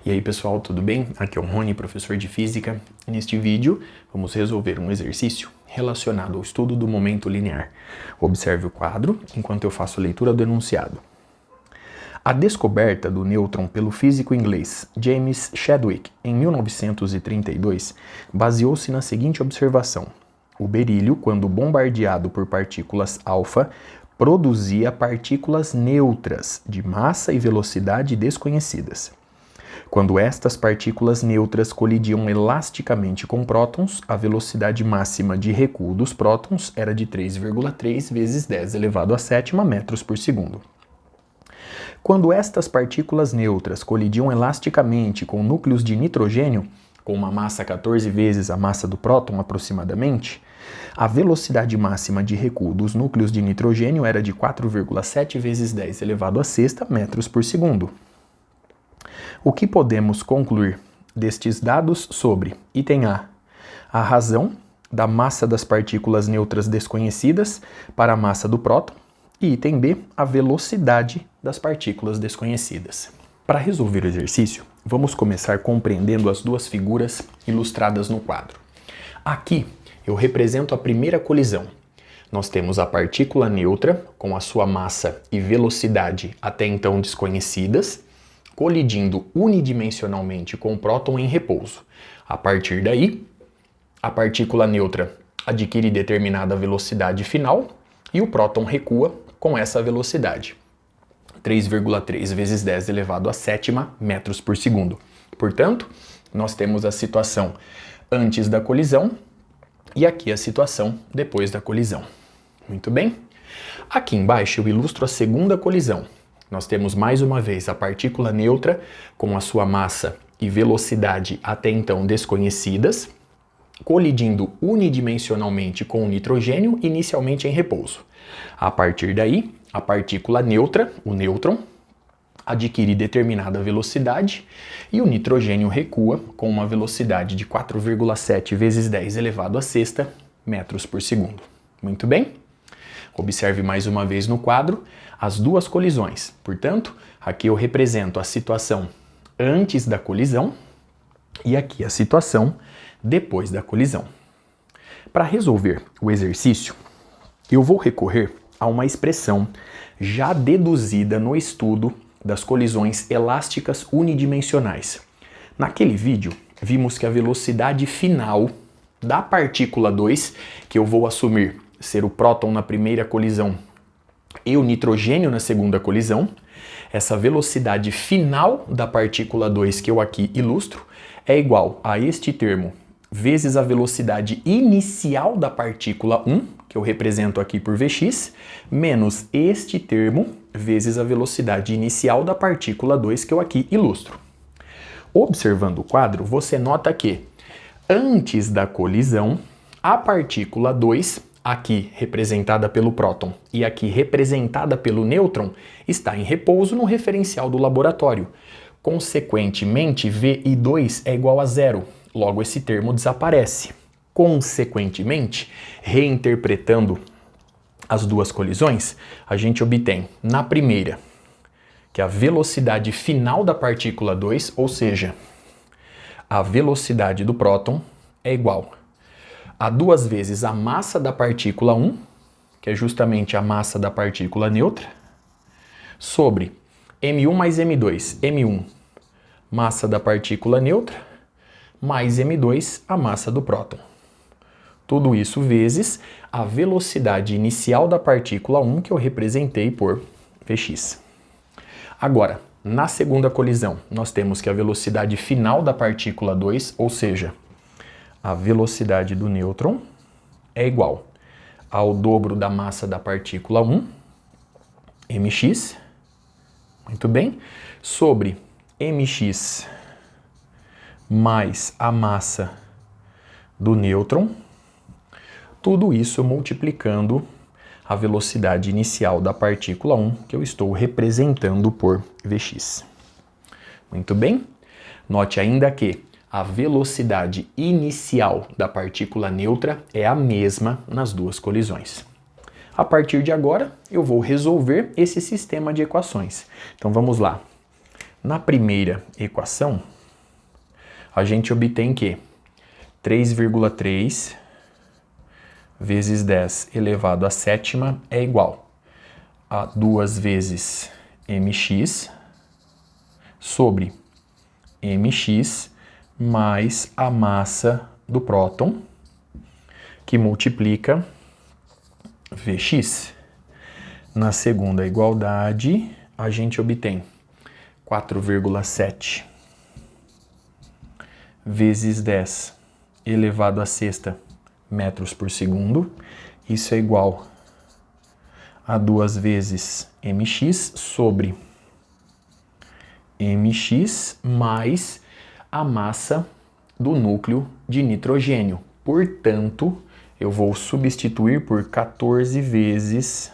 E aí pessoal, tudo bem? Aqui é o Rony, professor de Física. Neste vídeo vamos resolver um exercício relacionado ao estudo do momento linear. Observe o quadro enquanto eu faço a leitura do enunciado. A descoberta do nêutron pelo físico inglês James Chadwick em 1932 baseou-se na seguinte observação: o berílio, quando bombardeado por partículas alfa, produzia partículas neutras de massa e velocidade desconhecidas. Quando estas partículas neutras colidiam elasticamente com prótons, a velocidade máxima de recuo dos prótons era de 3,3 vezes 10 elevado a sétima metros por segundo. Quando estas partículas neutras colidiam elasticamente com núcleos de nitrogênio, com uma massa 14 vezes a massa do próton aproximadamente, a velocidade máxima de recuo dos núcleos de nitrogênio era de 4,7 vezes 10 elevado a sexta metros por segundo. O que podemos concluir destes dados sobre, item A, a razão da massa das partículas neutras desconhecidas para a massa do próton, e item B, a velocidade das partículas desconhecidas. Para resolver o exercício, vamos começar compreendendo as duas figuras ilustradas no quadro. Aqui eu represento a primeira colisão. Nós temos a partícula neutra com a sua massa e velocidade até então desconhecidas, colidindo unidimensionalmente com o próton em repouso. A partir daí, a partícula neutra adquire determinada velocidade final e o próton recua com essa velocidade, 3,3 vezes 10 elevado a sétima metros por segundo. Portanto, nós temos a situação antes da colisão e aqui a situação depois da colisão. Muito bem? Aqui embaixo eu ilustro a segunda colisão. Nós temos mais uma vez a partícula neutra com a sua massa e velocidade até então desconhecidas, colidindo unidimensionalmente com o nitrogênio inicialmente em repouso. A partir daí, a partícula neutra, o nêutron, adquire determinada velocidade e o nitrogênio recua com uma velocidade de 4,7 vezes 10 elevado a sexta metros por segundo. Muito bem? Observe mais uma vez no quadro as duas colisões. Portanto, aqui eu represento a situação antes da colisão e aqui a situação depois da colisão. Para resolver o exercício, eu vou recorrer a uma expressão já deduzida no estudo das colisões elásticas unidimensionais. Naquele vídeo, vimos que a velocidade final da partícula 2, que eu vou assumir ser o próton na primeira colisão e o nitrogênio na segunda colisão, essa velocidade final da partícula 2 que eu aqui ilustro é igual a este termo vezes a velocidade inicial da partícula 1, que eu represento aqui por Vx, menos este termo vezes a velocidade inicial da partícula 2 que eu aqui ilustro. Observando o quadro, você nota que antes da colisão, a partícula 2, aqui representada pelo próton e aqui representada pelo nêutron, está em repouso no referencial do laboratório. Consequentemente, VI2 é igual a zero. Logo, esse termo desaparece. Consequentemente, reinterpretando as duas colisões, a gente obtém, na primeira, que a velocidade final da partícula 2, ou seja, a velocidade do próton, é igual a 2 vezes a massa da partícula 1, que é justamente a massa da partícula neutra, sobre M1 mais M2, M1, massa da partícula neutra, mais M2, a massa do próton. Tudo isso vezes a velocidade inicial da partícula 1, que eu representei por Vx. Agora, na segunda colisão, nós temos que a velocidade final da partícula 2, ou seja, a velocidade do nêutron, é igual ao dobro da massa da partícula 1, mx, muito bem, sobre mx mais a massa do nêutron, tudo isso multiplicando a velocidade inicial da partícula 1, que eu estou representando por Vx. Muito bem? Note ainda que a velocidade inicial da partícula neutra é a mesma nas duas colisões. A partir de agora, eu vou resolver esse sistema de equações. Então vamos lá. Na primeira equação, a gente obtém que 3,3 vezes 10 elevado à sétima é igual a 2 vezes mx sobre mx mais a massa do próton, que multiplica Vx. Na segunda igualdade, a gente obtém 4,7 vezes 10 elevado à sexta metros por segundo. Isso é igual a 2 vezes mx sobre mx mais a massa do núcleo de nitrogênio. Portanto, eu vou substituir por 14 vezes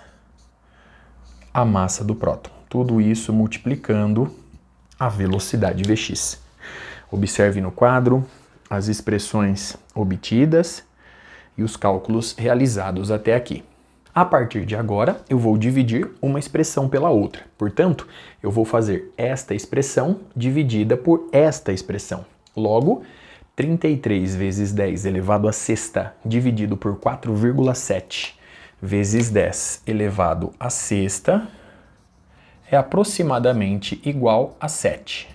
a massa do próton. Tudo isso multiplicando a velocidade Vx. Observe no quadro as expressões obtidas e os cálculos realizados até aqui. A partir de agora, eu vou dividir uma expressão pela outra. Portanto, eu vou fazer esta expressão dividida por esta expressão. Logo, 33 vezes 10 elevado à sexta dividido por 4,7 vezes 10 elevado à sexta é aproximadamente igual a 7.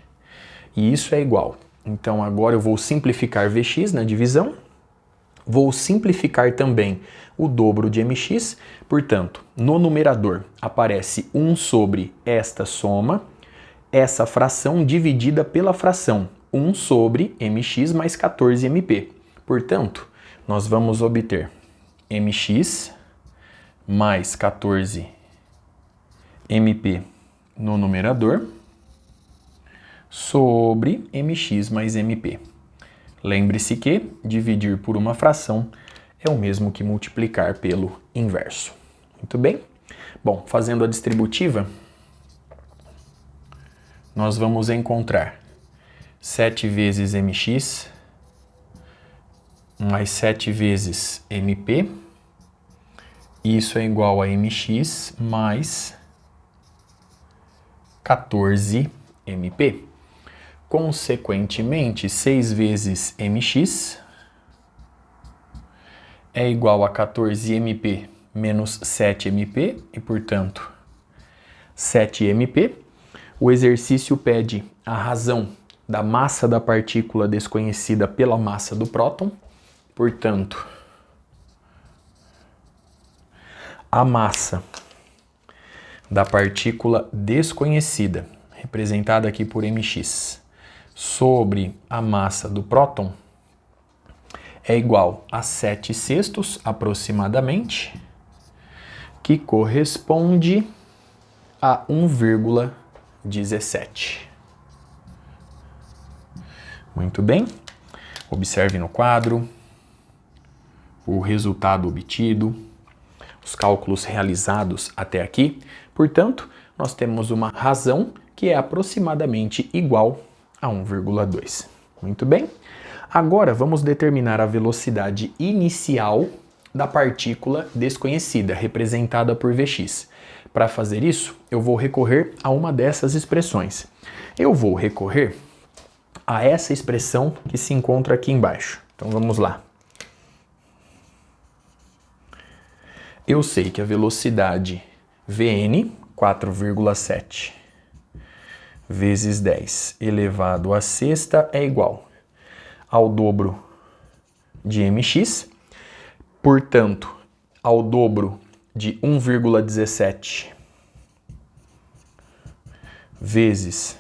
E isso é igual. Então, agora eu vou simplificar Vx na divisão. Vou simplificar também o dobro de mx. Portanto, no numerador aparece 1 sobre esta soma, essa fração dividida pela fração 1 sobre mx mais 14mp. Portanto, nós vamos obter mx mais 14mp no numerador sobre mx mais mp. Lembre-se que dividir por uma fração é o mesmo que multiplicar pelo inverso. Muito bem? Bom, fazendo a distributiva, nós vamos encontrar 7 vezes mx mais 7 vezes mp. Isso é igual a mx mais 14mp. Consequentemente, 6 vezes mx é igual a 14mp menos 7mp e, portanto, 7mp. O exercício pede a razão da massa da partícula desconhecida pela massa do próton. Portanto, a massa da partícula desconhecida, representada aqui por mx, sobre a massa do próton é igual a 7/6 aproximadamente, que corresponde a 1,17. Muito bem. Observe no quadro o resultado obtido, os cálculos realizados até aqui. Portanto, nós temos uma razão que é aproximadamente igual a 1,2. Muito bem. Agora vamos determinar a velocidade inicial da partícula desconhecida, representada por Vx. Para fazer isso, eu vou recorrer a uma dessas expressões. Eu vou recorrer a essa expressão que se encontra aqui embaixo. Então vamos lá. Eu sei que a velocidade Vn, 4,7 vezes 10 elevado à sexta é igual ao dobro de mx, portanto, ao dobro de 1,17 vezes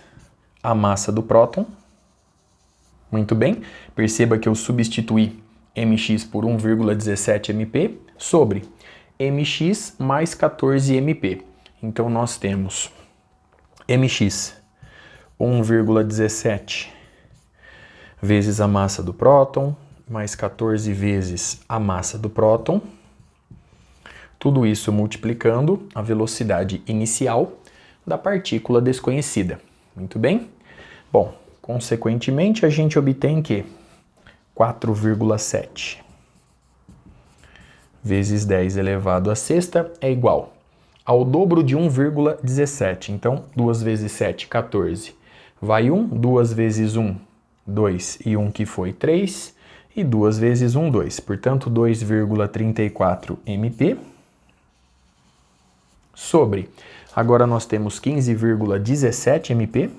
a massa do próton. Muito bem, perceba que eu substituí mx por 1,17 mp sobre mx mais 14mp. Então, nós temos mx 1,17 vezes a massa do próton, mais 14 vezes a massa do próton. Tudo isso multiplicando a velocidade inicial da partícula desconhecida. Muito bem? Bom, consequentemente, a gente obtém que 4,7 vezes 10 elevado à sexta é igual ao dobro de 1,17. Então, 2 vezes 7, 14. Vai 1, 2 vezes 1, 2 e 1 que foi 3, e 2 vezes 1, 2. Portanto, 2,34 MP sobre. Agora nós temos 15,17 MP.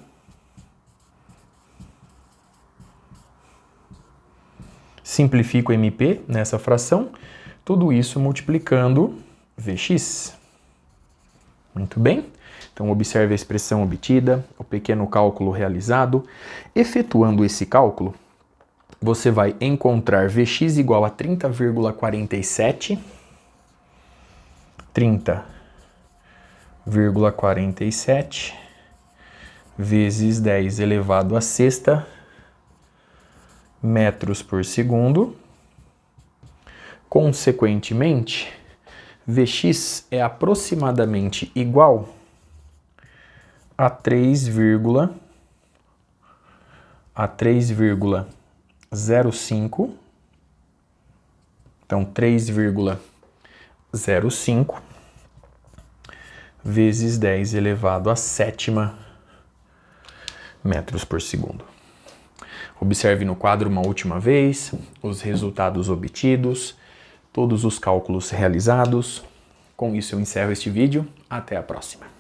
Simplifico MP nessa fração, tudo isso multiplicando Vx. Muito bem, então observe a expressão obtida, o pequeno cálculo realizado. Efetuando esse cálculo, você vai encontrar Vx igual a 30,47, 30,47 vezes 10 elevado à sexta metros por segundo. Consequentemente, Vx é aproximadamente igual a 3,05. Então, 3,05 vezes 10 elevado à sétima metros por segundo. Observe no quadro uma última vez os resultados obtidos, todos os cálculos realizados. Com isso eu encerro este vídeo. Até a próxima.